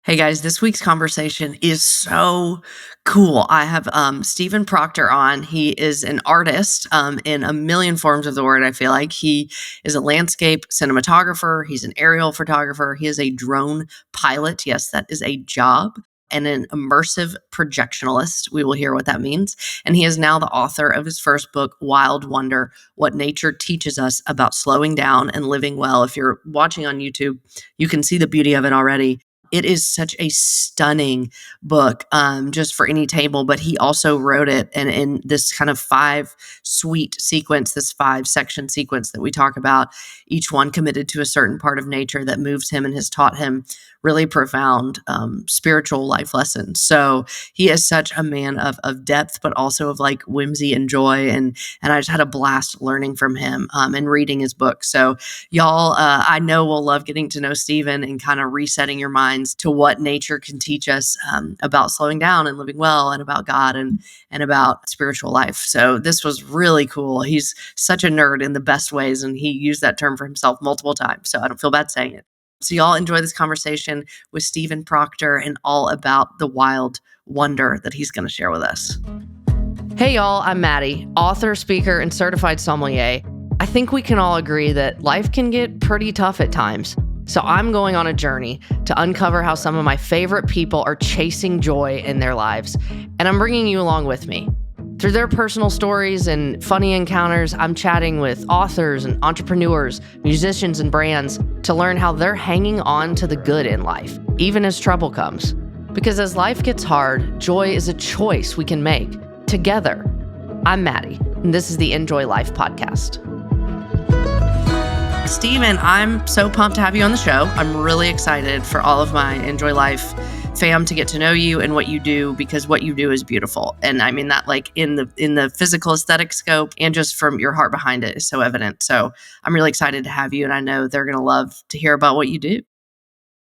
Hey guys, this week's conversation is so cool. I have Stephen Proctor on. He is an artist in a million forms of the word. I feel like he is a landscape cinematographer. He's an aerial photographer. He is a drone pilot. Yes, that is a job. And an immersive projectionalist. We will hear what that means. And he is now the author of his first book, Wild Wonder: What Nature Teaches Us About Slowing Down and Living Well. If you're watching on YouTube, you can see the beauty of it already. It is such a stunning book, just for any table, but he also wrote it in this kind of five suite sequence, this five section sequence that we talk about, each one committed to a certain part of nature that moves him and has taught him really profound spiritual life lessons. So he is such a man of depth, but also of like whimsy and joy. And I just had a blast learning from him and reading his book. So y'all, I know will love getting to know Stephen and kind of resetting your minds to what nature can teach us about slowing down and living well, and about God and about spiritual life. So this was really cool. He's such a nerd in the best ways, and he used that term for himself multiple times. So I don't feel bad saying it. So y'all enjoy this conversation with Stephen Proctor and all about the wild wonder that he's going to share with us. Hey y'all, I'm Maddie, author, speaker, and certified sommelier. I think we can all agree that life can get pretty tough at times. So I'm going on a journey to uncover how some of my favorite people are chasing joy in their lives. And I'm bringing you along with me. Through their personal stories and funny encounters, I'm chatting with authors and entrepreneurs, musicians and brands to learn how they're hanging on to the good in life, even as trouble comes. Because as life gets hard, joy is a choice we can make together. I'm Maddie, and this is the Enjoy Life podcast. Stephen, I'm so pumped to have you on the show. I'm really excited for all of my Enjoy Life fam to get to know you and what you do, because what you do is beautiful. And I mean that like in the physical aesthetic scope, and just from your heart behind it is so evident. So I'm really excited to have you, and I know they're going to love to hear about what you do.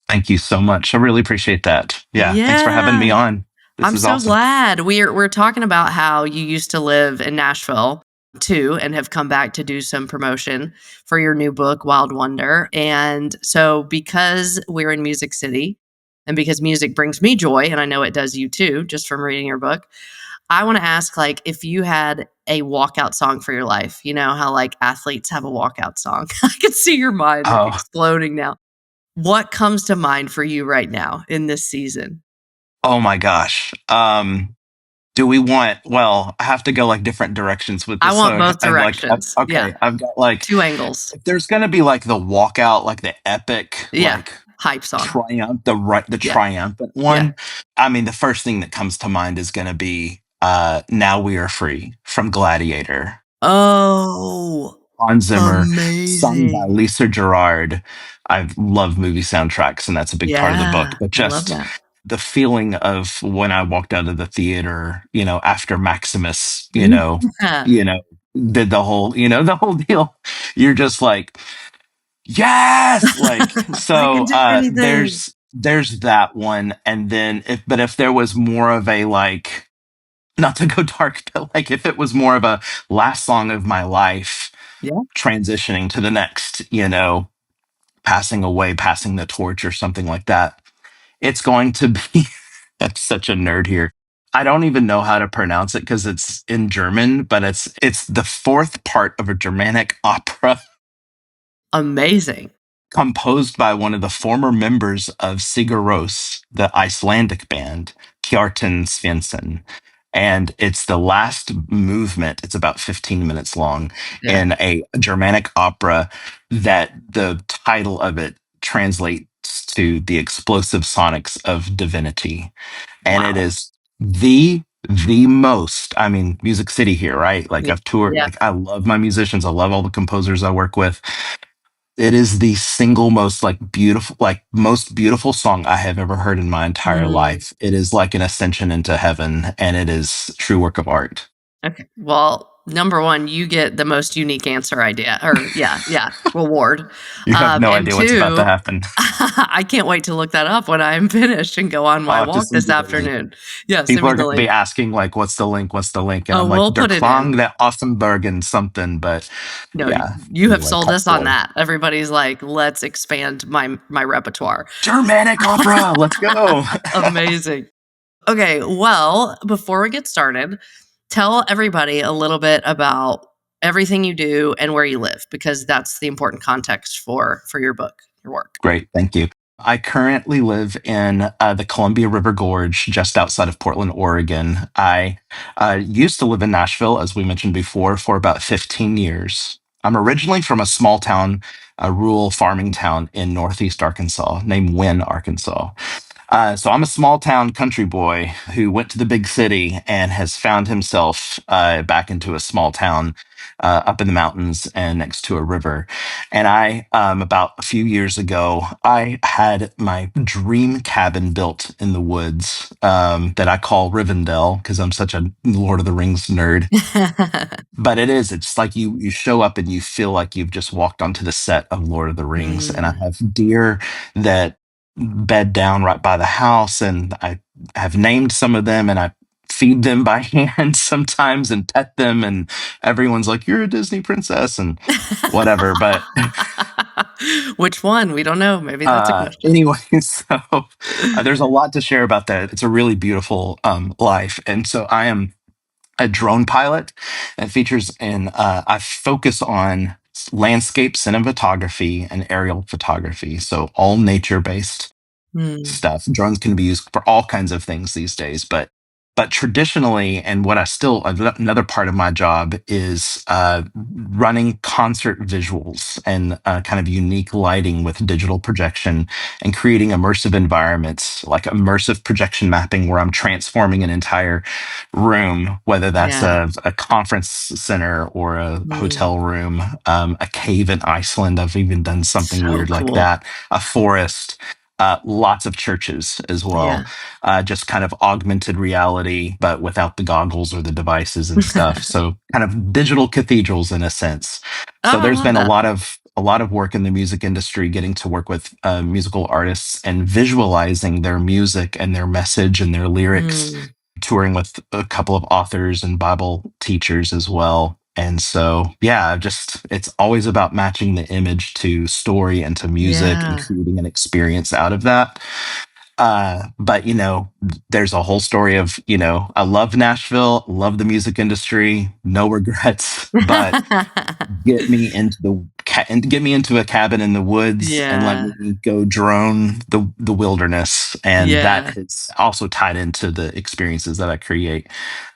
Thank you so much. I really appreciate that. Yeah, thanks for having Yeah, me on. This I'm is so awesome. glad. We're talking about how you used to live in Nashville too, and have come back to do some promotion for your new book, Wild Wonder. And so because we're in Music City, and because music brings me joy, and I know it does you too, just from reading your book, I want to ask, like, if you had a walkout song for your life, you know how like athletes have a walkout song. I can see your mind like Oh, exploding now. What comes to mind for you right now in this season? oh my gosh. Do we want, well, I have to go like different directions with I this. want So both directions. Yeah. okay, I've got like, 2 angles. if there's going to be like the walkout, like the epic, Yeah. like Hype song. the Yeah. triumphant Yeah. one. I mean, the first thing that comes to mind is going to be Now We Are Free from Gladiator. Oh, Hans Zimmer, sung by amazing. Lisa Gerrard. I love movie soundtracks, and that's a big part of the book. Yeah. But I love just that. the feeling of when I walked out of the theater, after Maximus, Yeah. you know, did the whole, the whole deal. You're just like, yes, like I can so. do anything. There's that one, and then if there was more of a like, not to go dark, but like if it was more of a last song of my life Yeah. transitioning to the next, passing away, passing the torch or something like that. It's going to be, I'm such a nerd here. I don't even know how to pronounce it because it's in German, but it's the fourth part of a Germanic opera Amazing. composed by one of the former members of Sigur Rós, the Icelandic band, Kjartan Svensson. And it's the last movement. It's about 15 minutes long Yeah. in a Germanic opera that the title of it translates to the explosive sonics of divinity. And it Wow. is the most, I mean, Music City here, right? Like Yeah. I've toured, Yeah. like I love my musicians. I love all the composers I work with. It is the single most like beautiful, like most beautiful song I have ever heard in my entire Mm. life. It is like an ascension into heaven, and it is a true work of art. Okay. Well, number 1, you get the most unique answer idea or yeah, reward. You have no And idea what's about to 2, happen. I can't wait to look that up when I'm finished and go on my I'll have to walk send this you the link. afternoon. Yeah, send People me are the going to be link. asking like, "What's the link? What's the link?" And Oh, I'm like, we'll "Der put it Klang in. der Offenburg and something." But No, yeah. you have Anyway, sold tough us on story. that. Everybody's like, "Let's expand my repertoire." Germanic opera. Let's go. Amazing. Okay, well, before we get started, tell everybody a little bit about everything you do and where you live because that's the important context for your book, your work. Great. Thank you. I currently live in the Columbia River Gorge, just outside of Portland, Oregon. I used to live in Nashville, as we mentioned before, for about 15 years. I'm originally from a small town, a rural farming town in northeast Arkansas named Wynne, Arkansas. So I'm a small town country boy who went to the big city and has found himself back into a small town up in the mountains and next to a river. And about a few years ago, I had my dream cabin built in the woods that I call Rivendell because I'm such a Lord of the Rings nerd. But it's like you show up and you feel like you've just walked onto the set of Lord of the Rings. And I Mm. have deer that bed down right by the house, and I have named some of them, and I feed them by hand sometimes and pet them, and everyone's like, "You're a Disney princess," and whatever. But Which one? We don't know. Maybe that's a question. anyway, so there's a lot to share about that. It's a really beautiful life. And so I am a drone pilot that features in I focus on landscape cinematography and aerial photography, so all nature based Mm, stuff. Drones can be used for all kinds of things these days, but traditionally, and what I still another part of my job is running concert visuals and kind of unique lighting with digital projection and creating immersive environments like immersive projection mapping, where I'm transforming an entire room, whether that's yeah. a conference center or a Mm, hotel room, a cave in Iceland. I've even done something so weird like cool. that, a forest, lots of churches as well. Yeah. Just kind of augmented reality, but without the goggles or the devices and stuff. So kind of digital cathedrals in a sense. So Oh, I there's love been that. a lot of work in the music industry, getting to work with musical artists and visualizing their music and their message and their lyrics, Mm, touring with a couple of authors and Bible teachers as well. And so, yeah, just it's always about matching the image to story and to music and yeah. creating an experience out of that. But there's a whole story of, I love Nashville, love the music industry, no regrets, but get me into a cabin in the woods and let Yeah. me go drone the wilderness, and Yeah. that is also tied into the experiences that I create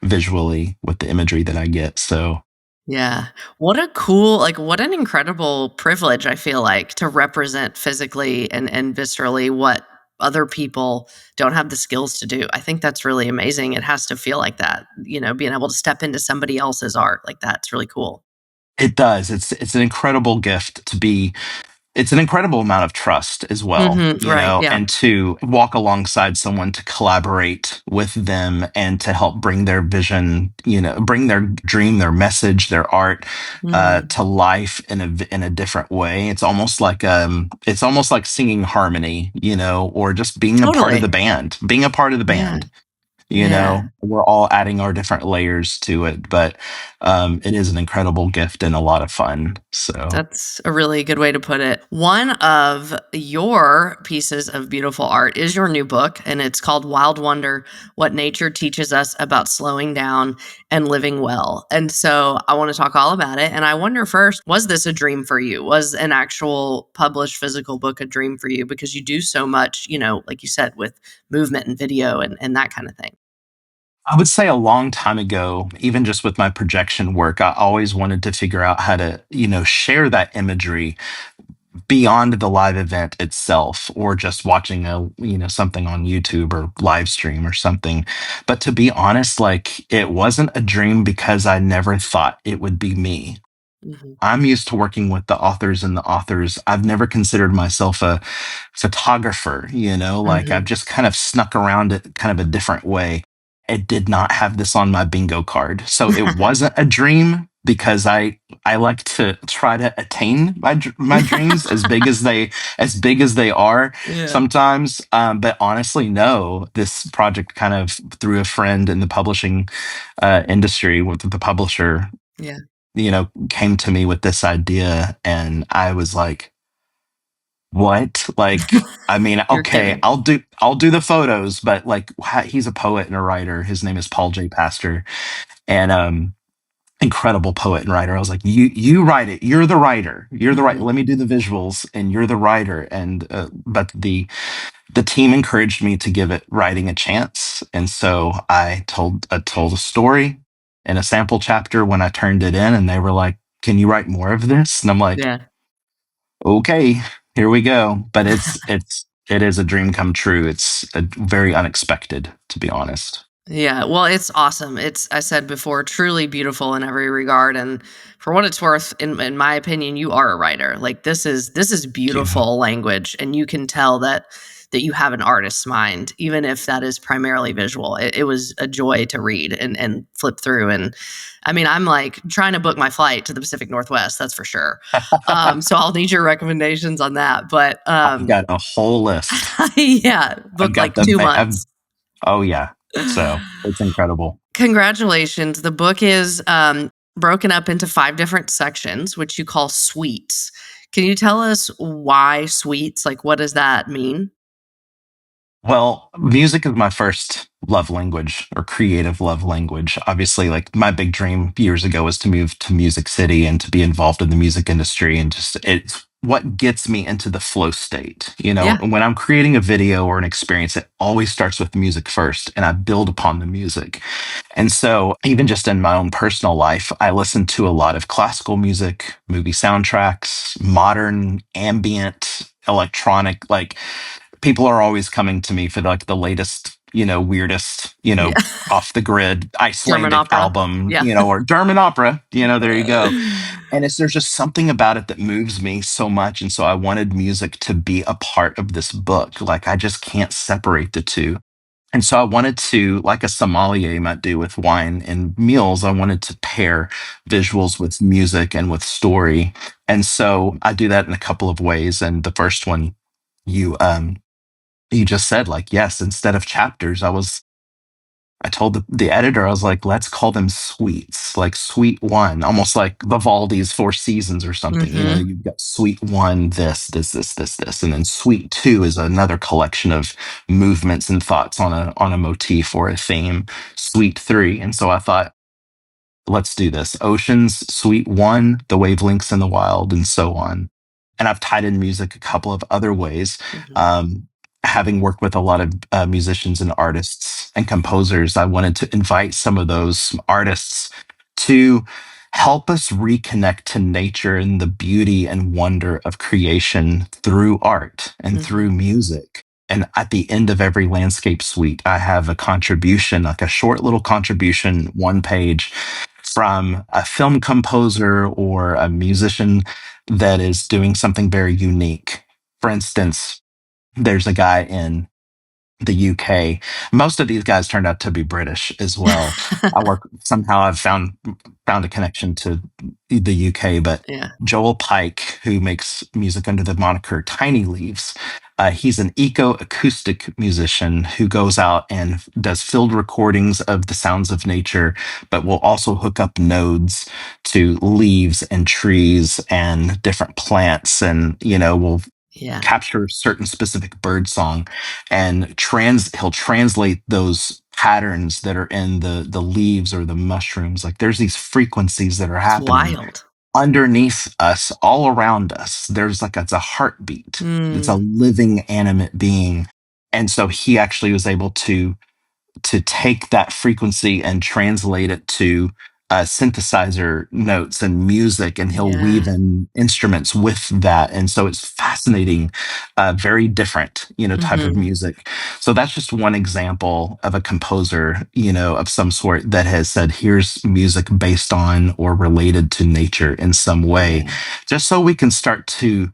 visually with the imagery that I get. So Yeah. What a cool what an incredible privilege I feel like to represent physically and viscerally what other people don't have the skills to do. I think that's really amazing. It has to feel like that, being able to step into somebody else's art like that's really cool. it does. It's an incredible gift to be. It's an incredible amount of trust as well, Mhm. Right. Yeah. and to walk alongside someone, to collaborate with them and to help bring their vision, bring their dream, their message, their art Mm. to life in a different way. It's almost like singing harmony, or just being a part of Totally. the band, being a part of the Yeah. band. Yeah. We're all adding our different layers to it, but it is an incredible gift and a lot of fun. So. That's a really good way to put it. One of your pieces of beautiful art is your new book, and it's called Wild Wonder: What Nature Teaches Us About Slowing Down and Living Well. And so I want to talk all about it. And I wonder first, was this a dream for you? Was an actual published physical book a dream for you? Because you do so much, like you said, with movement and video and that kind of thing. I would say a long time ago, even just with my projection work, I always wanted to figure out how to, share that imagery beyond the live event itself or just watching something on YouTube or live stream or something. But to be honest, like it wasn't a dream because I never thought it would be me. Hmm. I'm used to working with the authors and the authors. I've never considered myself a photographer, like I've Hmm. just kind of snuck around it kind of a different way. it did not have this on my bingo card. So it wasn't a dream because I like to try to attain my dreams as big as they are Yeah. sometimes. But honestly, no, this project kind of through a friend in the publishing industry with the publisher, Yeah. came to me with this idea, and I was like, what? Like, I mean, You're okay, kidding. I'll do the photos, but like he's a poet and a writer. His name is Paul J. Pastor, and incredible poet and writer. I was like, you write it. You're the writer. You're the right. Mhm. Let me do the visuals, and you're the writer. And but the team encouraged me to give it writing a chance, and so I told a story in a sample chapter when I turned it in, and they were like, "Can you write more of this?" And I'm like, Yeah. okay, here we go. But it is a dream come true. It's very unexpected, to be honest. Yeah, well, it's awesome. It's I said before, truly beautiful in every regard, and for what it's worth, in my opinion, you are a writer. Like this is Thank you. beautiful language, and you can tell that you have an artist's mind, even if that is primarily visual. It was a joy to read and flip through, and I mean, I'm like trying to book my flight to the Pacific Northwest. That's for sure. So I'll need your recommendations on that. But I've got a whole list. yeah, I've book got like the. 2 months. Oh yeah. So it's incredible. Congratulations. The book is broken up into 5 different sections, which you call suites. Can you tell us why suites? Like, what does that mean? Well, music is my first love language or creative love language. Obviously, like my big dream years ago was to move to Music City and to be involved in the music industry. And just it's what gets me into the flow state. Yeah. When I'm creating a video or an experience, it always starts with music first and I build upon the music. And so, even just in my own personal life, I listen to a lot of classical music, movie soundtracks, modern, ambient, electronic, like people are always coming to me for like the latest, weirdest, Yeah. off the grid German Icelandic opera. album, Yeah. or German opera, there you go. And there's just something about it that moves me so much. And so I wanted music to be a part of this book. Like I just can't separate the two. And so I wanted to, like a sommelier might do with wine and meals, I wanted to pair visuals with music and with story. And so I do that in a couple of ways. And the first one, you you just said, like, yes, instead of chapters, I told the editor, I was like, let's call them suites, like suite one, almost like Vivaldi's Four Seasons or something. Mhm. You've got suite one, this, and then suite two is another collection of movements and thoughts on a motif or a theme, suite three. And so I thought, let's do this. Oceans, Suite One, The Wavelengths in the Wild, and so on. And I've tied in music a couple of other ways. Mhm. Um, Having worked with a lot of musicians and artists and composers, I wanted to invite some of those artists to help us reconnect to nature and the beauty and wonder of creation through art and Mhm. through music. And at the end of every landscape suite, I have a contribution, like a short little contribution, one page from a film composer or a musician that is doing something very unique. For instance, there's a guy in the UK. Most of these guys turned out to be British as well. I've found a connection to the UK, but Yeah. Joel Pike, who makes music under the moniker Tiny Leaves, he's an eco acoustic musician who goes out and does field recordings of the sounds of nature, but will also hook up nodes to leaves and trees and different plants, and will Yeah. capture certain specific bird song and he'll translate those patterns that are in the leaves or the mushrooms. Like there's these frequencies that are It's happening wild. underneath us, all around us. There's like it's a heartbeat. It's a Mm. living animate being. And so he actually was able to take that frequency and translate it to synthesizer notes and music, and he'll Yeah. weave in instruments with that. And so it's fascinating, very different, type of Mhm. music. So that's just one example of a composer, of some sort that has said, here's music based on or related to nature in some way, Yeah. just so we can start to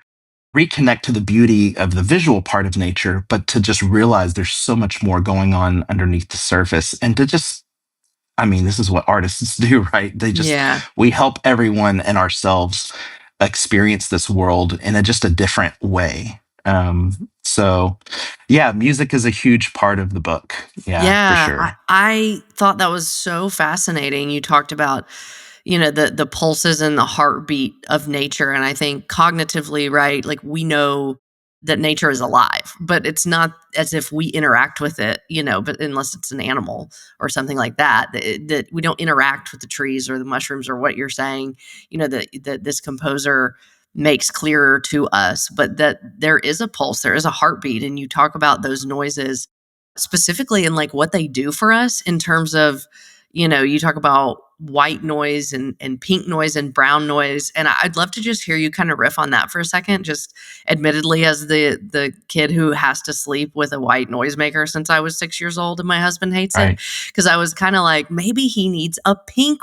reconnect to the beauty of the visual part of nature, but to just realize there's so much more going on underneath the surface. And to just, I mean, this is what artists do, right? Yeah. We help everyone and ourselves experience this world in just a different way. So, yeah, music is a huge part of the book. Yeah, for Yeah, I sure. I thought that was so fascinating. You talked about, the pulses and the heartbeat of nature, and I think cognitively, right, like, we know that nature is alive, but it's not as if we interact with it, but unless it's an animal or something like that, that we don't interact with the trees or the mushrooms or what you're saying, that this composer makes clearer to us, but that there is a pulse, there is a heartbeat, and you talk about those noises specifically in like what they do for us in terms of, you talk about white noise and pink noise and brown noise. And I'd love to just hear you kind of riff on that for a second. Just admittedly, as the kid who has to sleep with a white noisemaker since I was 6 years old and my husband hates it. Right. Cause I was kind of like, maybe he needs a pink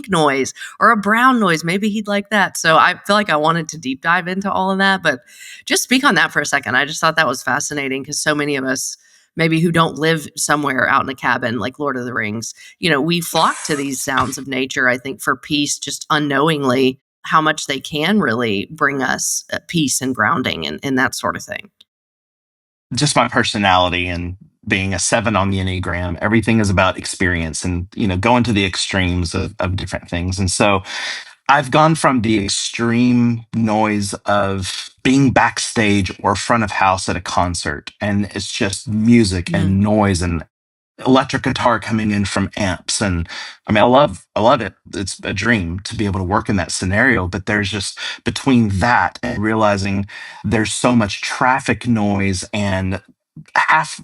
noise or a brown noise. Maybe he'd like that. So I feel like I wanted to deep dive into all of that, but just speak on that for a second. I just thought that was fascinating because so many of us maybe who don't live somewhere out in a cabin like Lord of the Rings, we flock to these sounds of nature, I think, for peace, just unknowingly how much they can really bring us peace and grounding and that sort of thing. Just my personality and being a 7 on the Enneagram, everything is about experience and, going to the extremes of different things. And so I've gone from the extreme noise of being backstage or front of house at a concert, and it's just music Mm, and noise and electric guitar coming in from amps. And I mean, I love it. It's a dream to be able to work in that scenario. But there's just between that and realizing there's so much traffic noise and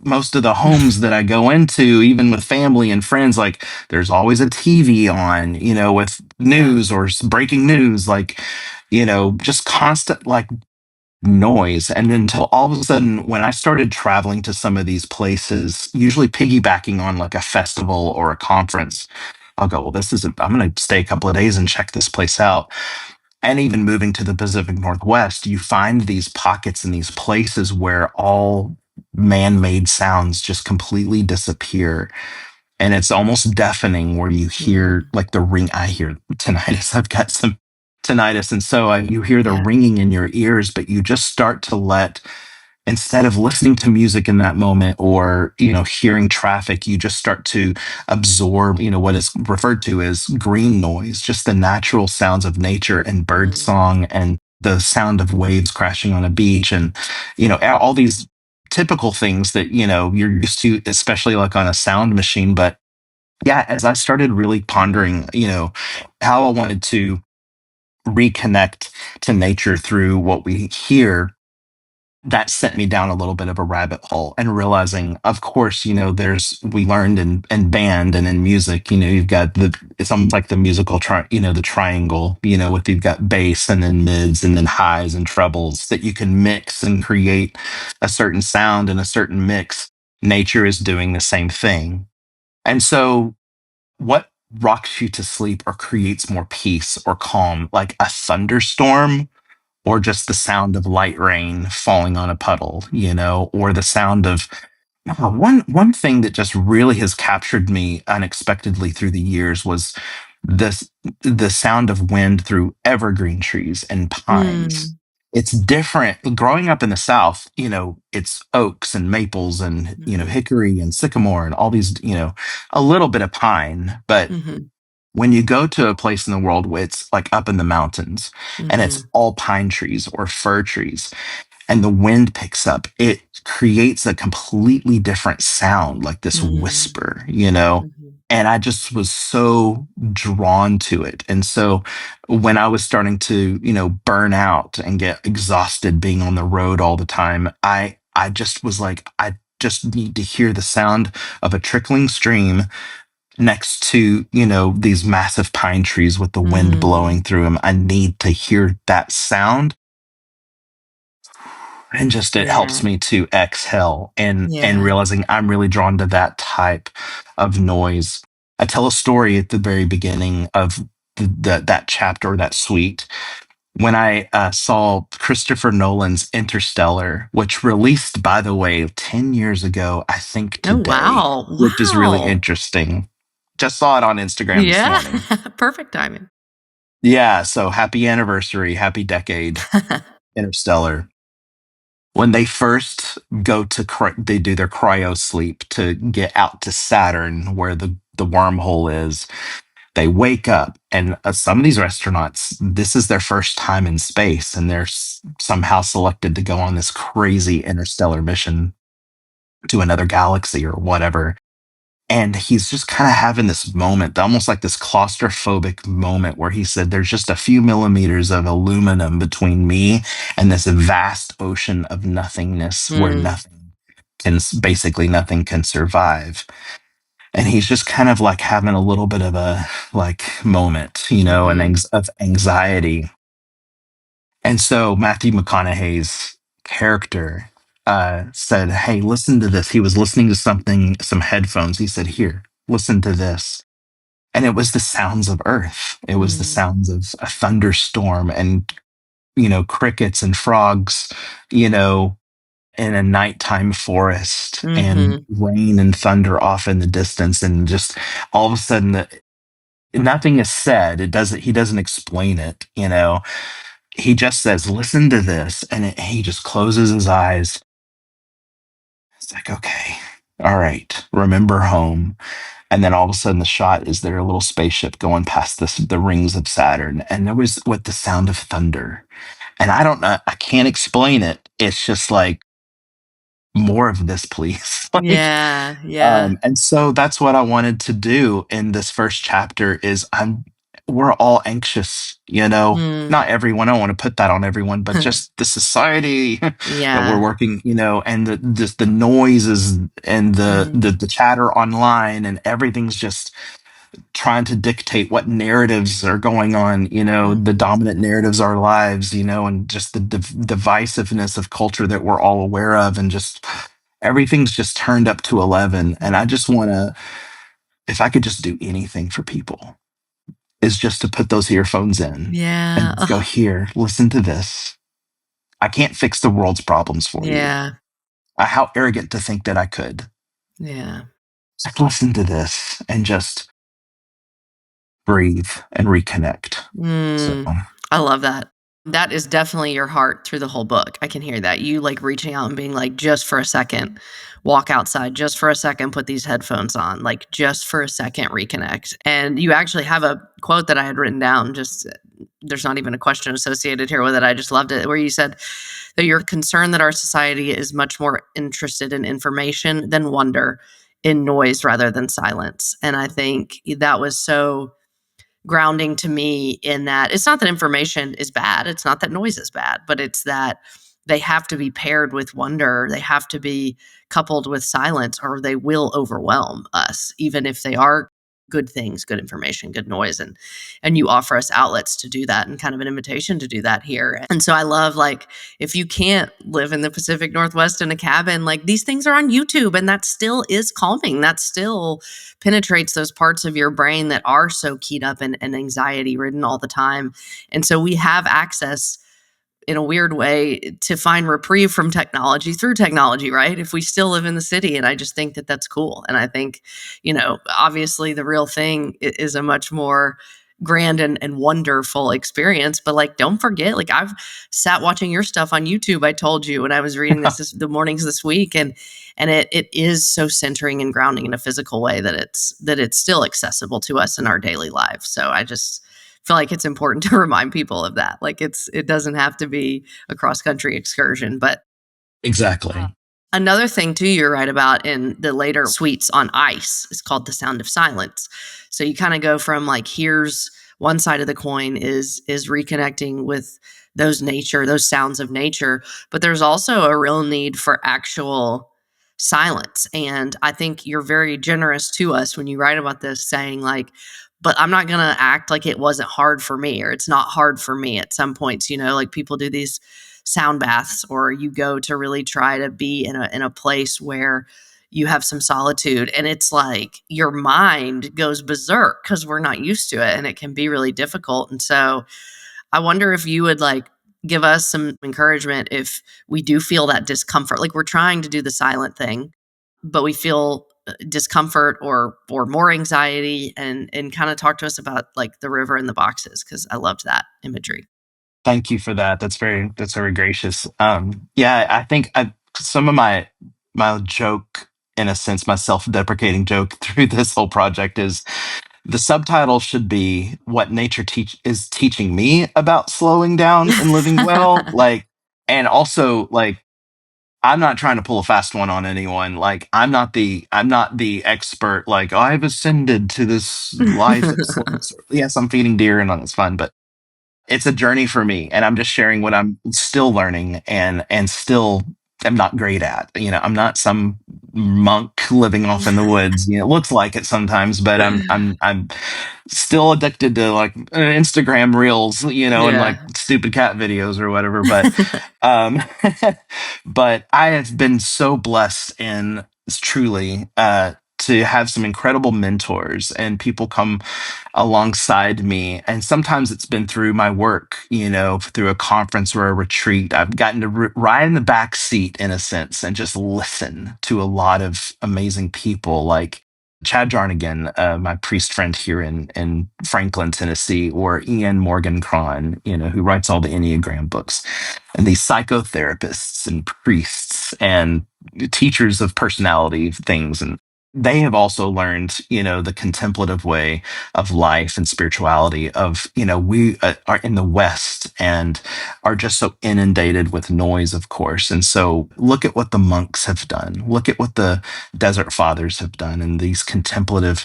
most of the homes that I go into, even with family and friends, like there's always a TV on, with yeah. news or breaking news, like, just constant like noise. And until all of a sudden, when I started traveling to some of these places, usually piggybacking on like a festival or a conference, I'll go, well, I'm going to stay a couple of days and check this place out. And even moving to the Pacific Northwest, you find these pockets and these places where all man made sounds just completely disappear. And it's almost deafening where you hear Mm, like the ring. I hear tinnitus. I've got some tinnitus. And so you hear the yeah. ringing in your ears, but you just start to instead of listening to music in that moment or hearing traffic, you just start to absorb what is referred to as green noise, just the natural sounds of nature and bird Mm, song and the sound of waves crashing on a beach and all these typical things that you're used to, especially like on a sound machine. But yeah, as I started really yeah. pondering how I wanted to reconnect to nature through what we hear, that sent me down a little bit of a rabbit hole and realizing, of course, we learned in band and in music, you've got it's almost like the musical, the triangle, with you've got bass and then mids and then highs and trebles that you can mix and create a certain sound and a certain mix. Nature is doing the same thing. And so, what rocks you to sleep or creates more peace or calm, like a thunderstorm? Or just the sound of light rain falling on a puddle, or the sound of one thing that just really has captured me unexpectedly through the years was this the sound of wind through evergreen trees and pines. Mm, It's different growing up in the South, it's oaks and maples and, mhm, hickory and sycamore and all these, a little bit of pine. But mhm, when you go to a place in the world where it's like up in the mountains and it's mhm, all pine trees or fir trees and the wind picks up, it creates a completely different sound, like this mm, whisper, mhm, And I just was so drawn to it. And so when I was starting to, burn out and get exhausted being on the road all the time, I just was like, I just need to hear the sound of a trickling stream next to these massive pine trees with the wind blowing mm, through them. I need to hear that sound, and just it yeah, helps me to exhale and yeah, realizing I'm really drawn to that type of noise. I tell a story at the very beginning of that chapter, that suite, when I saw Christopher Nolan's Interstellar, which released, by the way, 10 years ago, I think Oh, today, wow. which is really Wow. interesting. Just saw it on Instagram this Yeah. morning. Perfect timing. Yeah, so happy anniversary, happy decade, Interstellar. When they first go to, they do their cryo sleep to get out to Saturn, where the wormhole is. They wake up, and some of these astronauts, this is their first time in space, and they're somehow selected to go on this crazy interstellar mission to another galaxy or whatever. And he's just kind of having this moment, almost like this claustrophobic moment, where he said, "There's just a few millimeters of aluminum between me and this vast ocean of nothingness where Mm, nothing can, basically nothing can survive." And he's just kind of like having a little bit of a like moment, an mhm, of anxiety. And so Matthew McConaughey's character said, "Hey, listen to this." He was listening to something, some headphones. He said, "Here, listen to this." And it was the sounds of Earth. It was the mm, sounds of a thunderstorm and, crickets and frogs, you know, in a nighttime forest, and mhm, rain and thunder off in the distance. And just all of a sudden, nothing is said. He doesn't explain it. He just says, "Listen to this." And he just closes his eyes. It's like, okay, all right, remember home. And then all of a sudden, the shot is their little spaceship going past the rings of Saturn. And there was with the sound of thunder. And I don't know, I can't explain it. It's just like, more of this, please. Like, yeah, yeah, and so that's what I wanted to do in this first chapter is we're all anxious. mm, Not everyone, I don't want to put that on everyone, but just the society that we're yeah, working, and just the noises and mm, the chatter online, and everything's just trying to dictate what narratives are going on, the mhm, dominant narratives of our lives, and just the divisiveness of culture that we're all aware of, and just everything's just turned up to 11. And I mm, just want to, if I could just do anything for people, is just to put those earphones in yeah, and go, ugh, "Here, listen to this. I can't fix the world's problems for you. yeah, How arrogant to think that I could. yeah, Just listen to this and just breathe and reconnect." So, mm. I love that. That is definitely your heart through the whole book. I can hear that. You, like, reaching out and being like, "Just for a second, walk outside. Just for a second, put these headphones on. Like, just for a second, reconnect." And you actually have a quote that I had written down, just there's not even a question associated here with it. I just loved it, where you said that you're concerned that our society is much more interested in information than wonder, in noise rather than silence. And I think that was so grounding to me, in that it's not that information is bad, it's not that noise is bad, but it's that they have to be paired with wonder, they have to be coupled with silence, or they will overwhelm us, even if they are good things, good information, good noise. And you offer us outlets to do that, and kind of an invitation to do that here. And so I love, like, if you can't live in the Pacific Northwest in a cabin, like, these things are on YouTube, and that still is calming, that still penetrates those parts of your brain that are so keyed up and anxiety ridden all the time. And so we have access, in a weird way, to find reprieve from technology through technology, right? If we still live in the city. And I just think that that's cool. And I think, obviously the real thing is a much more grand and wonderful experience. But, like, don't forget, like, I've sat watching your stuff on YouTube. I told you when I was reading this the mornings this week, and it is so centering and grounding in a physical way, that it's still accessible to us in our daily lives. So I just feel like it's important to remind people of that. Like, it doesn't have to be a cross country excursion. But exactly. another thing too, you're right about, in the later suites on ice, is called The Sound of Silence. So you kind of go from, like, here's one side of the coin is reconnecting with those sounds of nature, but there's also a real need for actual silence. And I think you're very generous to us when you write about this, saying, like, but I'm not going to act like it wasn't hard for me, or it's not hard for me at some points. Like, people do these sound baths, or you go to really try to be in a place where you have some solitude, and it's like your mind goes berserk because we're not used to it, and it can be really difficult. And so I wonder if you would like give us some encouragement if we do feel that discomfort. Like we're trying to do the silent thing, but we feel discomfort or more anxiety, and kind of talk to us about like the river and the boxes because I loved that imagery. Thank you for that. That's very gracious. Yeah, I think some of my joke, in a sense, my self-deprecating joke through this whole project is the subtitle should be what nature is teaching me about slowing down and living well. Like, and also like I'm not trying to pull a fast one on anyone. Like I'm not the expert. Like, oh, I've ascended to this life of slowness. Yes, I'm feeding deer and it's fun, but it's a journey for me, and I'm just sharing what I'm still learning and still am not great at. You know, I'm not some monk living off in the woods. You know, it looks like it sometimes, but I'm still addicted to like Instagram reels, you know, and like Yeah. stupid cat videos or whatever. But um, but I have been so blessed and truly to have some incredible mentors and people come alongside me. And sometimes it's been through my work, you know, through a conference or a retreat. I've gotten to ride in the back seat in a sense and just listen to a lot of amazing people like Chad Jarnigan, my priest friend here in Franklin, Tennessee, or Ian Morgan Cron, you know, who writes all the Enneagram books, and these psychotherapists and priests and teachers of personality things. And they have also learned, you know, the contemplative way of life and spirituality of, you know, we are in the West and are just so inundated with noise, of course. And so look at what the monks have done. Look at what the desert fathers have done and these contemplative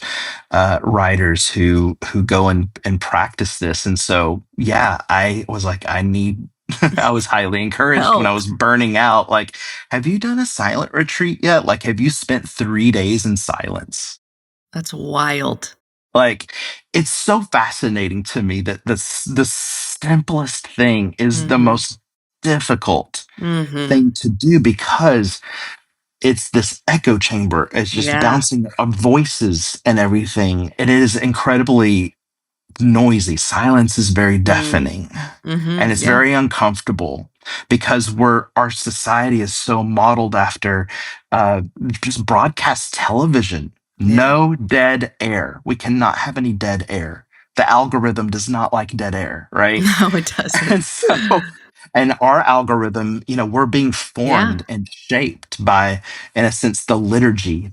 writers who go and practice this. And so, yeah, I was like, I need I was highly encouraged when I Help. was burning out. Like, have you done a silent retreat yet? Like, have you spent 3 days in silence? That's wild. Like, it's so fascinating to me that the simplest thing is the Mhm. most difficult Mhm. thing to do because it's this echo chamber. It's just Yeah. bouncing of voices and everything. It is incredibly noisy. Silence is very Mm. deafening and Mhm. it's Yeah. very uncomfortable because our society is so modeled after just broadcast television. Yeah. No dead air. We cannot have any dead air. The algorithm does not like dead air, right? No, it doesn't. And so, and our algorithm, you know, we're being Yeah. formed and shaped by, in a sense, the liturgy, Mm.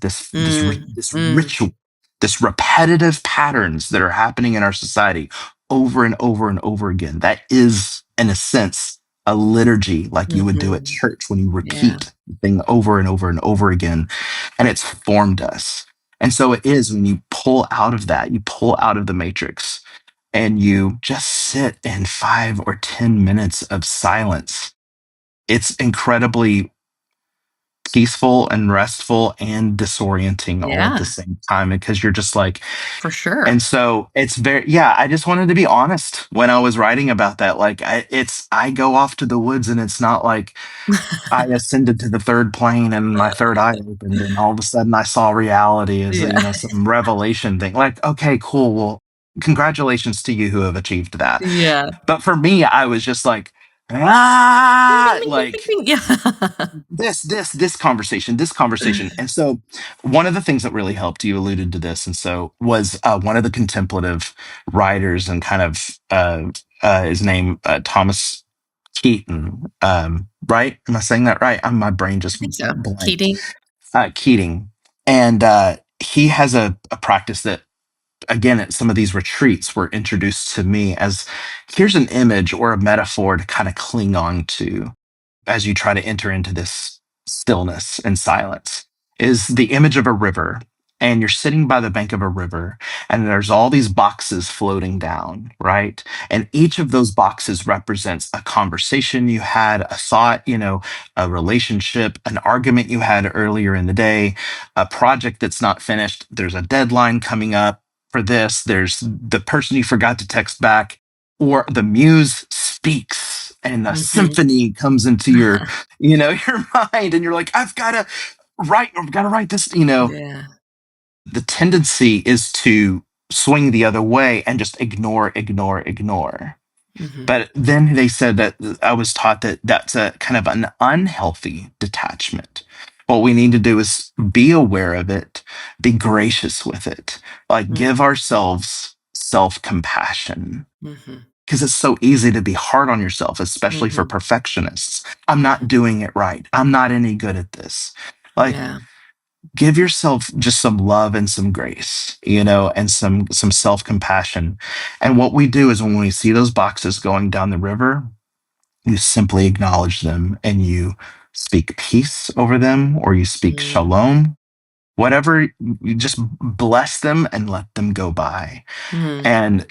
this Mm. ritual, this repetitive patterns that are happening in our society over and over and over again. That is, in a sense, a liturgy like you would do at Mhm. church when you Yeah. repeat the thing over and over and over again, and it's formed us. And so it is when you pull out of that, you pull out of the matrix and you just sit in 5 or 10 minutes of silence. It's incredibly peaceful and restful and disorienting all at the Yeah. same time because you're just like, For and sure. so it's very, yeah, I just wanted to be honest when I was writing about that. Like, I go off to the woods and it's not like I ascended to the third plane and my third eye opened and all of a sudden I saw reality as, Yeah. you know, some revelation thing. Like, okay, cool. Well, congratulations to you who have achieved that. Yeah. But for me, I was just like, Bing, bing, bing, bing, like bing, bing. Yeah. this conversation. And so one of the things that really helped, you alluded to this, and so was one of the contemplative writers and kind of his name Thomas Keaton, right? Am I saying that right? My brain I just think so. blanked. Keating. Keating, and he has a practice that, again, at some of these retreats were introduced to me as here's an image or a metaphor to kind of cling on to as you try to enter into this stillness and silence, is the image of a river. And you're sitting by the bank of a river, and there's all these boxes floating down, right? And each of those boxes represents a conversation you had, a thought, you know, a relationship, an argument you had earlier in the day, a project that's not finished. There's a deadline coming up for this. There's the person you forgot to text back, or the muse speaks and the Mhm. symphony comes into your, you know, your mind, and you're like, I've got to write this, you know. Yeah. The tendency is to swing the other way and just ignore, ignore, ignore. Mhm. But then they said that I was taught that that's a kind of an unhealthy detachment. What we need to do is be aware of it, be gracious with it, like give Mhm. ourselves self compassion. Mhm. Because it's so easy to be hard on yourself, especially for Mhm. perfectionists. I'm not Mhm. doing it right. I'm not any good at this. Like, Yeah. give yourself just some love and some grace, and some self-compassion. And what we do is when we see those boxes going down the river, you simply acknowledge them and you speak peace over them, or you speak Mm. shalom, whatever. You just bless them and let them go by. Mhm. And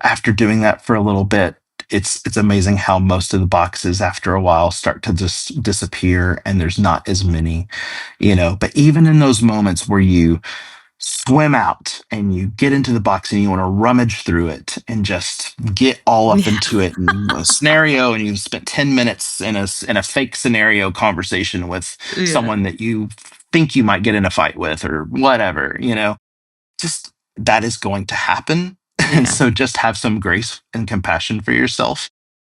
after doing that for a little bit, it's amazing how most of the boxes after a while start to just disappear and there's not as many. But even in those moments where you swim out and you get into the box and you want to rummage through it and just get all up Yeah. into it and a scenario, and you've spent 10 minutes in a fake scenario conversation with Yeah. someone that you think you might get in a fight with or whatever, just that is going to happen. And Yeah. so just have some grace and compassion for yourself.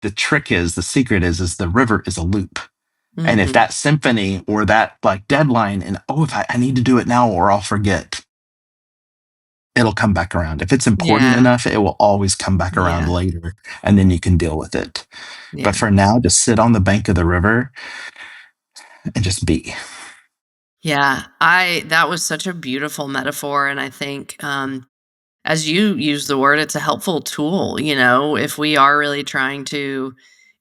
The secret is the river is a loop. And if Mhm. that symphony or that like deadline, and if I need to do it now or I'll forget, it'll come back around. If it's important Yeah. enough, it will always come back around Yeah. later, and then you can deal with it. But Yeah. for now, just sit on the bank of the river and just be. Yeah. I that was such a beautiful metaphor, and I think, as you use the word, it's a helpful tool, if we are really trying to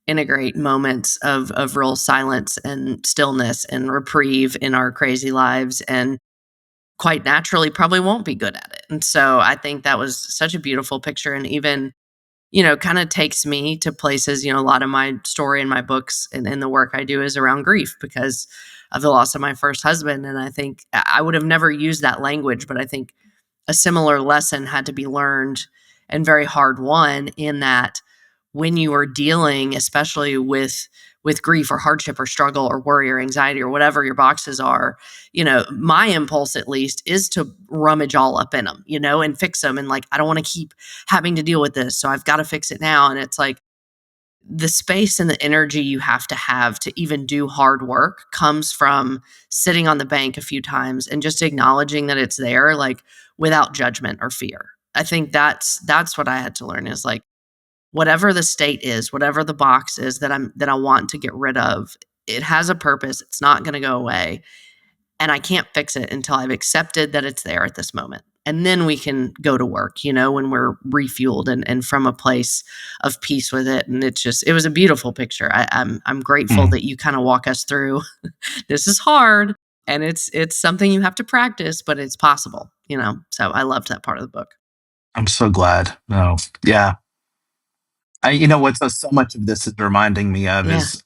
integrate moments of real silence and stillness and reprieve in our crazy lives, and quite naturally probably won't be good at it. And so I think that was such a beautiful picture, and even, kind of takes me to places, a lot of my story in my books and the work I do is around grief because of the loss of my first husband. And I think I would have never used that language, but I think a similar lesson had to be learned and very hard won, in that when you are dealing especially with grief or hardship or struggle or worry or anxiety or whatever your boxes are, my impulse at least is to rummage all up in them, and fix them, and like I don't want to keep having to deal with this, so I've got to fix it now. And it's like the space and the energy you have to even do hard work comes from sitting on the bank a few times and just acknowledging that it's there, like without judgment or fear. I think that's what I had to learn, is like whatever the state is, whatever the box is that I want to get rid of, it has a purpose. It's not going to go away, and I can't fix it until I've accepted that it's there at this moment. And then we can go to work, when we're refueled and from a place of peace with it. And it was a beautiful picture. I'm grateful Mm, that you kind of walk us through. This is hard, and it's something you have to practice, but it's possible, So I loved that part of the book. I'm so glad. No, yeah. What so much of this is reminding me of Yeah. is,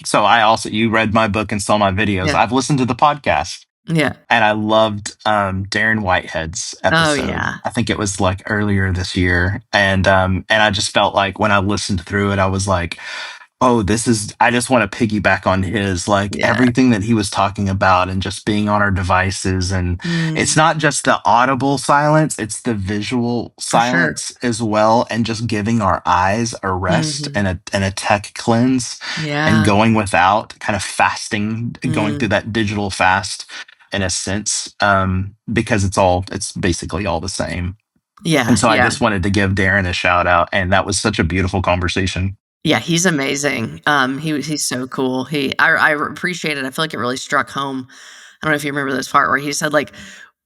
so I also, you read my book and saw my videos. Yeah. I've listened to the podcast. Yeah. And I loved Darren Whitehead's Oh episode. yeah. I think it was like earlier this year, and I just felt like when I listened through it, I was like, oh, I just want to piggyback on his, like Yeah. everything that he was talking about and just being on our devices. And it's Mm, not just the audible silence, it's the visual for sure. silence as well. And just giving our eyes a rest Mhm. and a tech cleanse, and Yeah. going without, kind of fasting, going through Mm. that digital fast in a sense, because it's basically all the same. And Yeah, so I yeah. just wanted to give Darren a shout out. And that was such a beautiful conversation. Yeah, he's amazing. He's so cool. I appreciate it. I feel like it really struck home. I don't know if you remember this part where he said, like,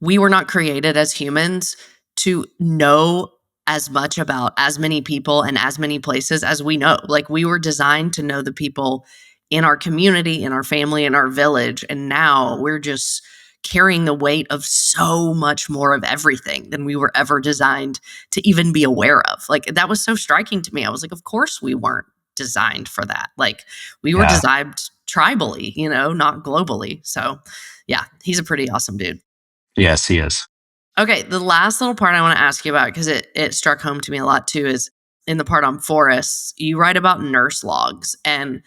we were not created as humans to know as much about as many people and as many places as we know. Like, we were designed to know the people in our community, in our family, in our village. And now we're just carrying the weight of so much more of everything than we were ever designed to even be aware of. Like, that was so striking to me. I was like, of course we weren't designed for that. Like, we were Yeah. designed tribally, not globally. So, yeah, he's a pretty awesome dude. Yes, he is. Okay, the last little part I want to ask you about, because it struck home to me a lot too, is in the part on forests. You write about nurse logs, and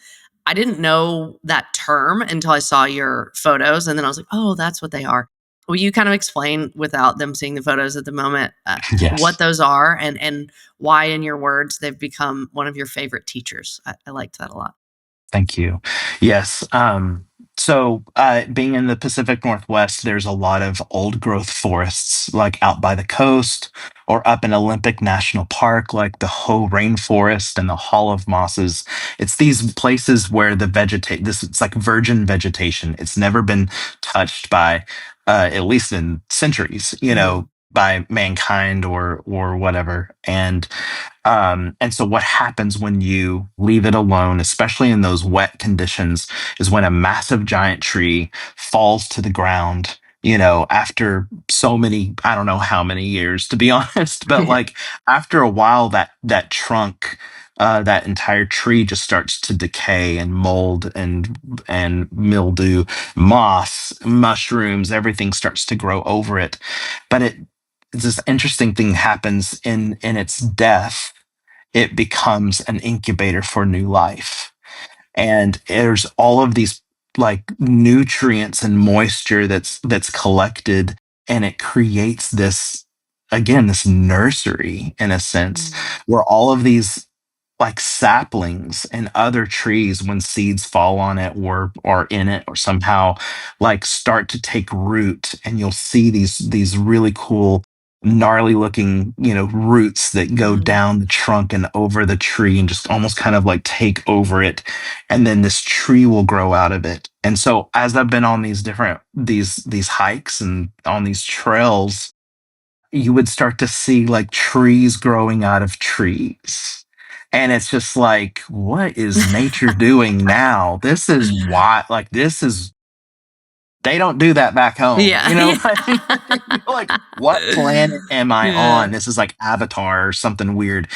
I didn't know that term until I saw your photos, and then I was like, oh, that's what they are. Will you kind of explain, without them seeing the photos at the moment, what Yes. those are, and why, in your words, they've become one of your favorite teachers? I liked that a lot. Thank you. Yes. Being in the Pacific Northwest, there's a lot of old growth forests, like out by the coast or up in Olympic National Park, like the Hoh Rainforest and the Hall of Mosses. It's these places where it's like virgin vegetation. It's never been touched by, at least in centuries, Hmm. by mankind or whatever. And so what happens when you leave it alone, especially in those wet conditions, is when a massive giant tree falls to the ground, after so many, I don't know how many years, to be honest, but Yeah. like after a while, that trunk, that entire tree just starts to decay and mold and mildew, moss, mushrooms, everything starts to grow over it. But this interesting thing happens in its death. It becomes an incubator for new life. And there's all of these like nutrients and moisture that's collected, and it creates this, again, this nursery in a sense, Mm. where all of these like saplings and other trees, when seeds fall on it or in it or somehow, like start to take root, and you'll see these really cool gnarly looking, roots that go Mm. down the trunk and over the tree and just almost kind of like take over it, and then this tree will grow out of it. And so as I've been on these hikes and on these trails, you would start to see like trees growing out of trees. And it's just like, what is nature doing now? This is why, like, they don't do that back home. Yeah. Yeah. You're like, what planet am I Yeah. on? This is like Avatar or something weird.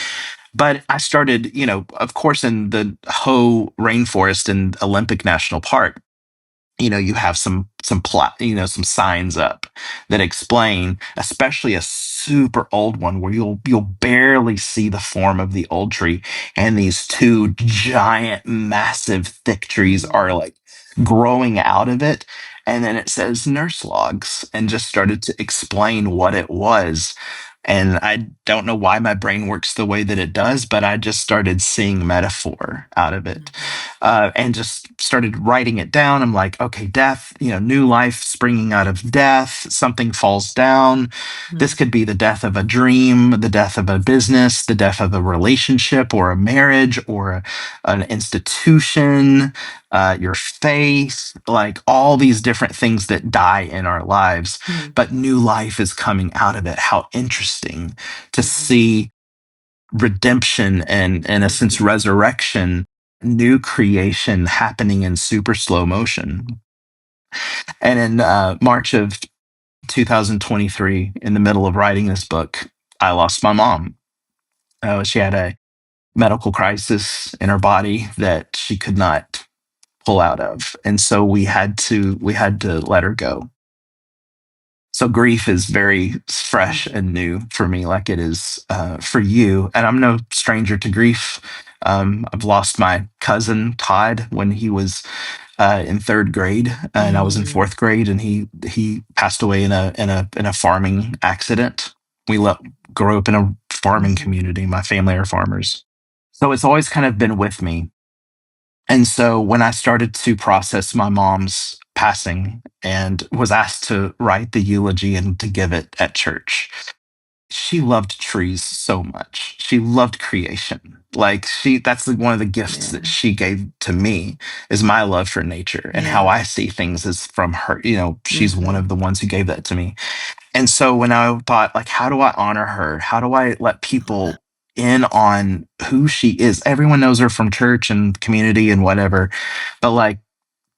But I started, of course, in the Hoh Rainforest in Olympic National Park, you have some signs up that explain, especially a super old one where you'll barely see the form of the old tree, and these two giant massive thick trees are Mm. like growing out of it. And then it says nurse logs, and just started to explain what it was. And I don't know why my brain works the way that it does, but I just started seeing metaphor out of it, Mhm. and just started writing it down. I'm like, okay, death, new life springing out of death, something falls down. This Mm. could be the death of a dream, the death of a business, the death of a relationship or a marriage or an institution, your faith, like all these different things that die in our lives. Mm. But new life is coming out of it. How interesting to Mhm. see redemption and, in a sense, Mhm. resurrection, new creation happening in super slow motion. And in March of 2023, in the middle of writing this book, I lost my mom. She had a medical crisis in her body that she could not pull out of, and so we had to let her go. So grief is very fresh Mhm. and new for me, like it is for you. And I'm no stranger to grief. I've lost my cousin Todd when he was in third grade, and I was in Mm. fourth grade, and he passed away in a farming accident. We grew up in a farming Mhm. community. My family are farmers, so it's always kind of been with me. And so when I started to process my mom's passing and was asked to write the eulogy and to give it at church, she loved trees so much. She loved creation. Like that's one of the gifts that Yeah. she gave to me, is my love for nature, and how Yeah. I see things is from her. She's one of Mhm. the ones who gave that to me. And so when I thought, like, how do I honor her? How do I let Love people that. in on who she is? Everyone knows her from church and community and whatever, but like,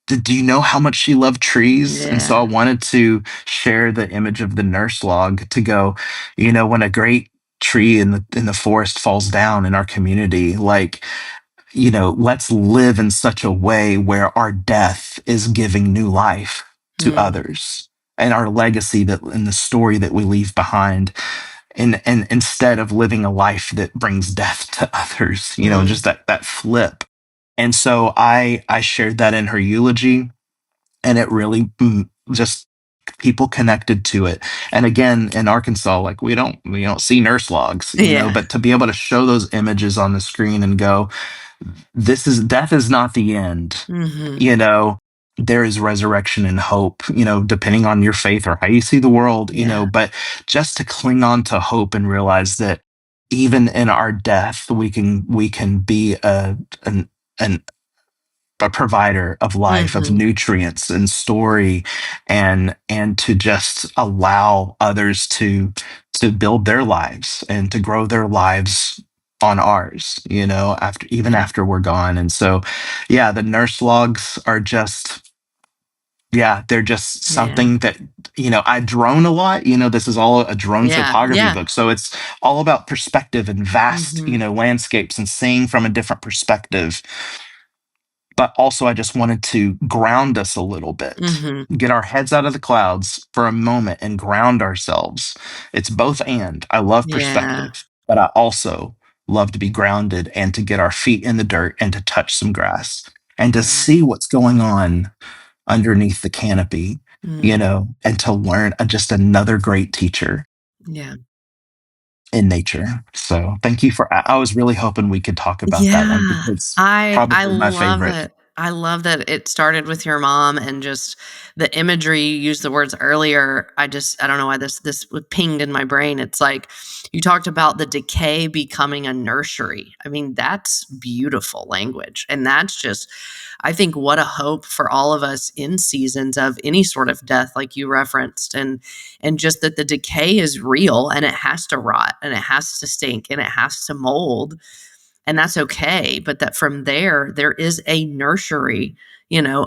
do you know how much she loved trees? And so I Yeah. wanted to share the image of the nurse log to go, when a great tree in the forest falls down in our community, like, let's live in such a way where our death is giving new life to Mm. others, and our legacy, that in the story that we leave behind, and instead of living a life that brings death to others, just Mm. that flip. And so I shared that in her eulogy, and it really just people connected to it. And again, in Arkansas, like we don't see nurse logs, Yeah. but to be able to show those images on the screen and go, this is death is not the end. Mhm. You know, there is resurrection and hope, depending on your faith or how you see the world, Yeah. but just to cling on to hope and realize that even in our death, we can be an, an a provider of life, of Mhm. nutrients and story, and to just allow others to build their lives and to grow their lives on ours, after even Yeah. after we're gone. And so yeah, the nurse logs are just, yeah, they're just Yeah. something that, I drone a lot. This is all a drone Yeah. photography Yeah. book, so it's all about perspective and vast, Mhm. landscapes and seeing from a different perspective. But also I just wanted to ground us a little bit, Mhm. get our heads out of the clouds for a moment and ground ourselves. It's both and. I love Yeah. perspective, but I also love to be grounded and to get our feet in the dirt and to touch some grass and to Yeah. see what's going on underneath the canopy, Mm. and to learn just another great teacher Yeah. in nature. So thank you for, I was really hoping we could talk about that one Yeah. because it's I probably my love favorite. it. I love that it started with your mom and just the imagery, you used the words earlier. I don't know why this pinged in my brain. It's like you talked about the decay becoming a nursery. I mean, that's beautiful language. And that's just I think what a hope for all of us in seasons of any sort of death like you referenced, and just that the decay is real and it has to rot and it has to stink and it has to mold, and that's okay, but that from there is a nursery,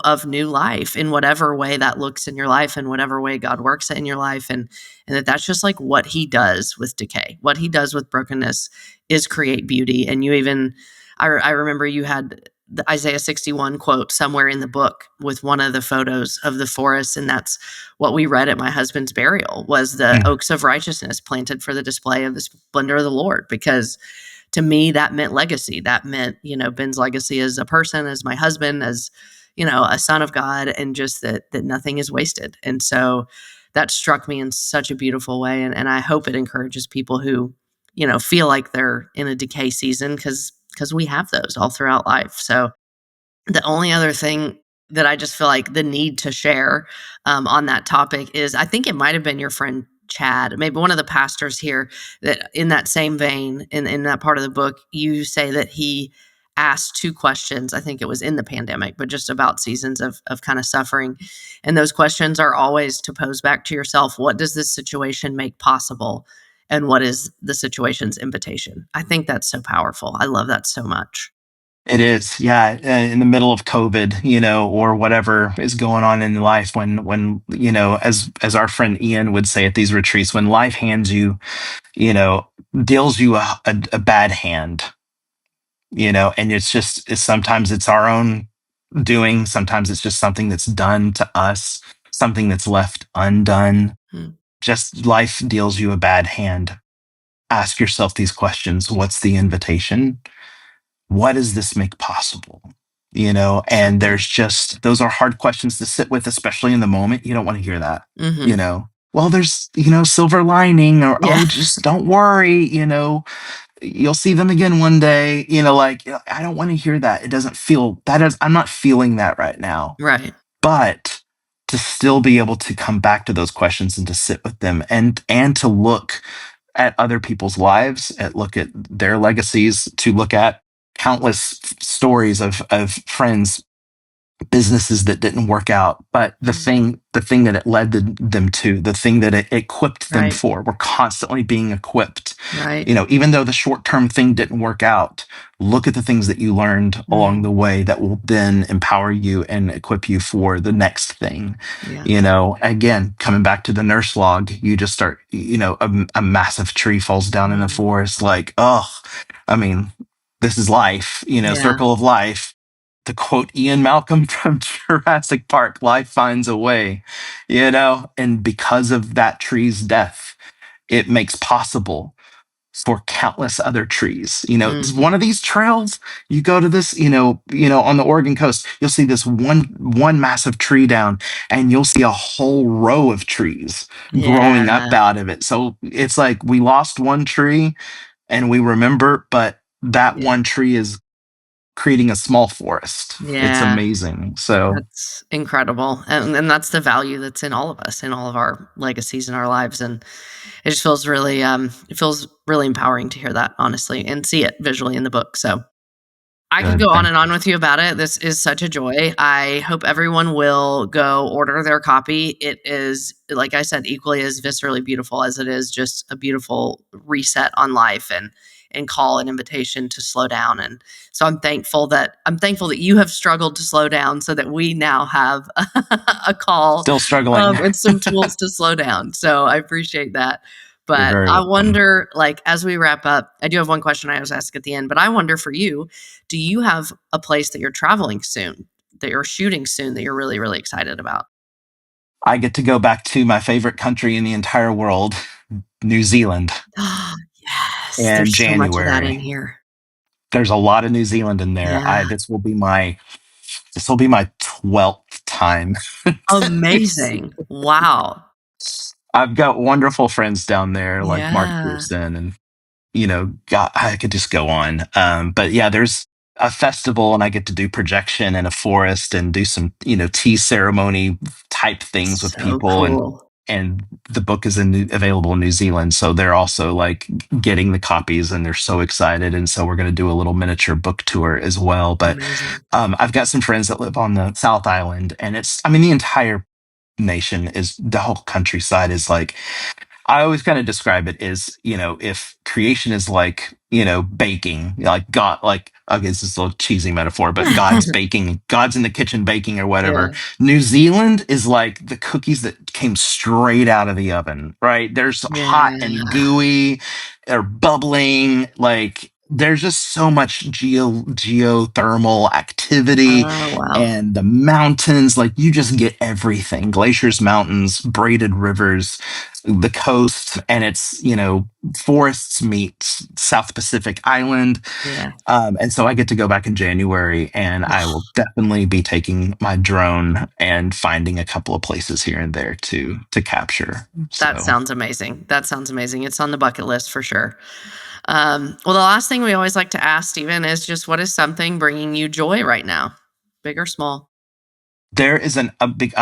of new life in whatever way that looks in your life and whatever way God works it in your life, and that's just like what he does with decay. What he does with brokenness is create beauty. And you even I remember you had the Isaiah 61 quote somewhere in the book with one of the photos of the forest, and that's what we read at my husband's burial was the Mm. oaks of righteousness planted for the display of the splendor of the Lord, because to me that meant legacy. That meant, Ben's legacy as a person, as my husband, as, a son of God, and just that nothing is wasted. And so that struck me in such a beautiful way. And I hope it encourages people who, feel like they're in a decay season, because we have those all throughout life. So the only other thing that I just feel like the need to share, on that topic is I think it might have been your friend Chad, maybe one of the pastors here, that in that same vein, in that part of the book, you say that he asked two questions. I think it was in the pandemic, but just about seasons of kind of suffering. And those questions are always to pose back to yourself, what does this situation make possible? And what is the situation's invitation? I think that's so powerful. I love that so much. It is, yeah. In the middle of COVID, or whatever is going on in life, when as our friend Ian would say at these retreats, when life hands you, you know, deals you a bad hand, and sometimes it's our own doing, sometimes it's just something that's done to us, something that's left undone. Mm, Just life deals you a bad hand. Ask yourself these questions: what's the invitation? What does this make possible? so And good. there's just, those are hard questions to sit with, especially in the moment. You don't want to hear that. Mhm. Well, there's, silver lining, or, Yeah. oh, just don't worry, you'll see them again one day, I don't want to hear that. It doesn't feel that is, I'm not feeling that right now. Right. But to still be able to come back to those questions and to sit with them, and to look at other people's lives, look at their legacies, to look at countless stories of friends, businesses that didn't work out, but the Mm, thing that it led them to, the thing that it equipped them right, for. We're constantly being equipped. right. Even though the short-term thing didn't work out, look at the things that you learned along Mm, the way that will then empower you and equip you for the next thing. yeah. Again, coming back to the nurse log, you just start, a massive tree falls down in the Mm, forest, like, oh, I mean, this is life, yeah. circle of life. To quote Ian Malcolm from Jurassic Park, life finds a way, and because of that tree's death, it makes possible for countless other trees. You know, it's one Mhm. of these trails, you go to this, on the Oregon coast, you'll see this one massive tree down, and you'll see a whole row of trees growing up Yeah, out of it. So it's like we lost one tree and we remember, but that yeah, one tree is creating a small forest. It's yeah. amazing. So That's incredible, and that's the value that's in all of us, in all of our legacies in our lives, and it just feels really, it feels really empowering to hear that, honestly, and see it visually in the book, so I could good. go on Thank and you. on with you about it. This is such a joy. I hope everyone will go order their copy. It is, like I said, equally as viscerally beautiful as it is just a beautiful reset on life and call an invitation to slow down. And so I'm thankful that you have struggled to slow down so that we now have a call Still struggling. and some tools to slow down. So I appreciate that. You're But very I welcome. wonder, like, as we wrap up, I do have one question I always ask at the end, but I wonder for you, do you have a place that you're traveling soon, that you're shooting soon, that you're really, really excited about? I get to go back to my favorite country in the entire world, New Zealand, Yes, in there's so much of that in January. here. There's a lot of New Zealand in there. Yeah, This will be my 12th time. amazing. Wow. I've got wonderful friends down there like Mark Yeah, Pearson and God, I could just go on. But yeah, there's a festival, and I get to do projection in a forest and do some, tea ceremony type things with so people. cool. And the book is available in New Zealand, so they're also like getting the copies, and they're so excited. And so we're going to do a little miniature book tour as well. But Amazing. I've got some friends that live on the South Island, and I mean, the entire nation is the whole countryside is like I always kind of describe it as, if creation is like, baking, like God, like, okay, this is a little cheesy metaphor, but God's baking, God's in the kitchen baking or whatever. Yeah, New Zealand is like the cookies that came straight out of the oven, right? There's hot and yeah. gooey or bubbling, like, there's just so much geothermal activity, Oh, wow. and the mountains, like you just get everything: glaciers, mountains, braided rivers, the coast, and it's forests meet South Pacific Island. Yeah. And so I get to go back in January, and I will definitely be taking my drone and finding a couple of places here and there to capture. That So sounds amazing. That sounds amazing. It's on the bucket list for sure. Well, the last thing we always like to ask, Stephen, is just what is something bringing you joy right now, big or small? there is a big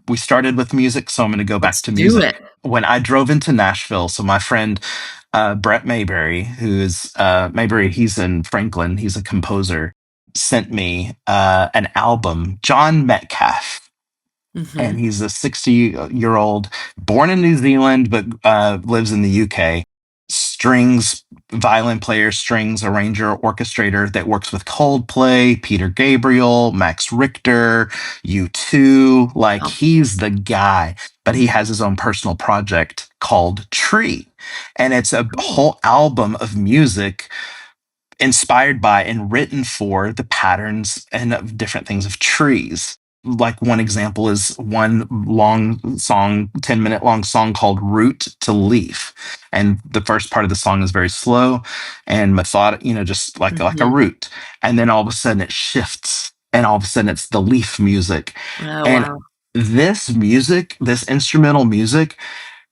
we started with music, so I'm gonna go back Let's to do it. music. When I drove into Nashville, so my friend Brett Mayberry, who is Mayberry, he's in Franklin, he's a composer, sent me an album, John Metcalf, and Mhm. he's a 60-year-old, born in New Zealand but lives in the UK. Strings, violin player, strings arranger, orchestrator that works with Coldplay, Peter Gabriel, Max Richter, U2. Like, Wow. he's the guy, but he has his own personal project called Tree. And it's a Cool. whole album of music inspired by and written for the patterns and of different things of trees. Like, one example is one long song, 10-minute long song called Root to Leaf. And the first part of the song is very slow and methodic, just like a Mhm. root. And then all of a sudden it shifts, and all of a sudden it's the leaf music. Oh, And wow. this music, this instrumental music,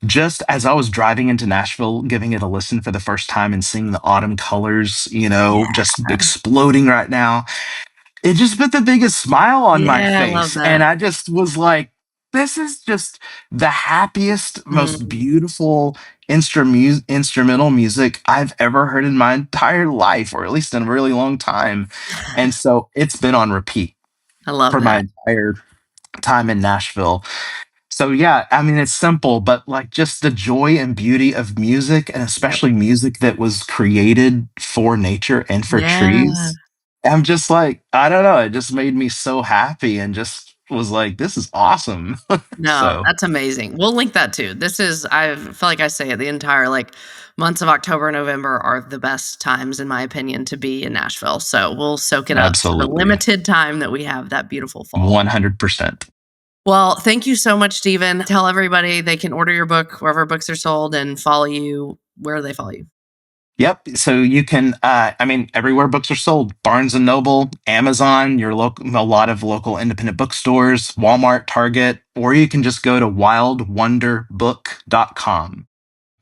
just as I was driving into Nashville, giving it a listen for the first time and seeing the autumn colors, Yeah. just exploding right now, it just put the biggest smile on my Yeah, I love face. And that. I just was like, this is just the happiest, most Mm, beautiful instrumental music I've ever heard in my entire life, or at least in a really long time. And so it's been on repeat I love for my that. entire time in Nashville. So yeah, I mean, it's simple, but like, just the joy and beauty of music, and Yep. especially music that was created for nature and for Yeah. trees. I'm just like, I don't know, it just made me so happy, and just was like, this is awesome. No, So that's amazing. We'll link that too. I feel like I say it, the entire, like, months of October, November are the best times, in my opinion, to be in Nashville, so we'll soak it up for the absolutely, limited time that we have that beautiful fall. 100%. Well, thank you so much, Stephen. Tell everybody they can order your book wherever books are sold and follow you. Where do they follow you? Yep. So you can, I mean, everywhere books are sold: Barnes and Noble, Amazon, your local, a lot of local independent bookstores, Walmart, Target, or you can just go to wildwonderbook.com.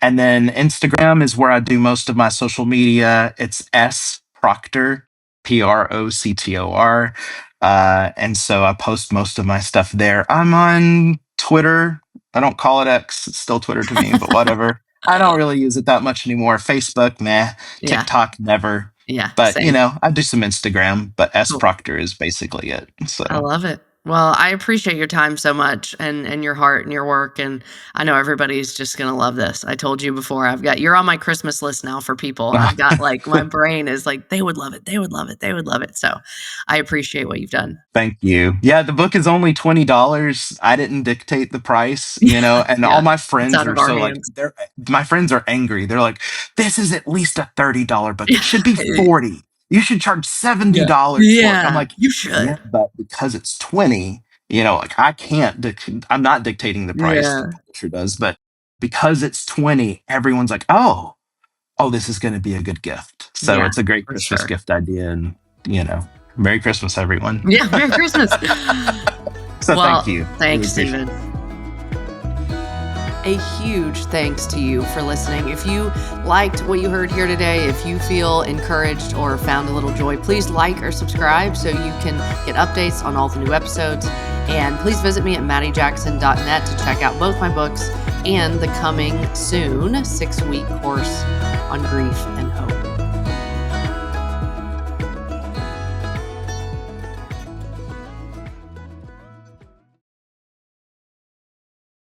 And then Instagram is where I do most of my social media. It's S Proctor, Proctor. And so I post most of my stuff there. I'm on Twitter. I don't call it X. It's still Twitter to me, but whatever. I don't really use it that much anymore. Facebook, meh. Yeah. TikTok, never. Yeah. But, Same. I do some Instagram, but S Cool. Proctor is basically it. I So love it. Well, I appreciate your time so much and your heart and your work, and I know everybody's just gonna love this. I told you before, you're on my Christmas list now for people. I've got, like, my brain is like, "They would love it, they would love it, they would love it." So, I appreciate what you've done. thank you. Yeah, the book is only $20. I didn't dictate the price, and all Yeah, my it's friends out are of our so like hands. my friends are angry. They're like, this is at least a $30 book. It should be 40. You should charge Yeah. $70 for it. I'm Yeah, like, you yeah, should. but because it's 20, like I can't I'm not dictating the price, the Yeah. publisher does, but because it's 20, everyone's like, oh, this is gonna be a good gift. So Yeah, it's a great for Christmas sure. gift idea, and Merry Christmas, everyone. Yeah, Merry Christmas. So thank Well, you. Really thanks, appreciate Steven. it. A huge thanks to you for listening. If you liked what you heard here today, if you feel encouraged or found a little joy, please like or subscribe so you can get updates on all the new episodes. And please visit me at maddiejackson.net to check out both my books and the coming soon 6-week course on grief and hope.